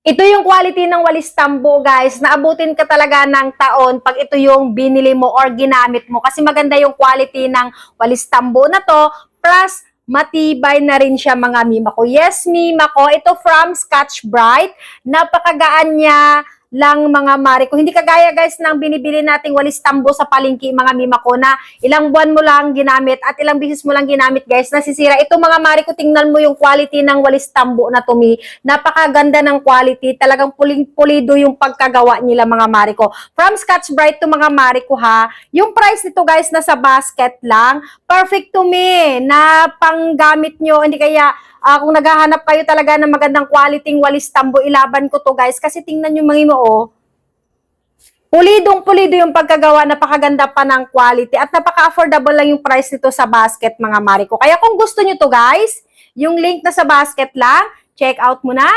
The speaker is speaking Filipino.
Ito yung quality ng walis tambo, guys. Naabutin ka talaga ng taon pag ito yung binili mo or ginamit mo. Kasi maganda yung quality ng walis tambo na to. Plus, matibay na rin siya, mga mima ko. Yes, mima ko. Ito from Scotch Brite. Napakagaan niya lang, mga mare ko. Hindi kagaya, guys, ng binibili nating walis tambo sa palengke, mga mima ko, na ilang buwan mo lang ginamit at ilang bisis mo lang ginamit, guys, nasisira. Ito, mga mare ko, tingnan mo yung quality ng walis tambo na to, mi. Napakaganda ng quality. Talagang puling-pulido yung pagkagawa nila, mga mare ko. From Scotch Brite to, mga mare ko, ha. Yung price nito, guys, nasa basket lang. Perfect to me na panggamit nyo. Hindi kaya kung naghahanap kayo talaga ng magandang quality walis tambo, ilaban ko to, guys. Kasi tingnan nyo, mga imo, oh. Pulidong-pulido yung pagkagawa, napakaganda pa ng quality at napaka-affordable lang yung price nito sa basket, mga mare ko. Kaya kung gusto nyo to, guys, yung link na sa basket lang, check out mo na!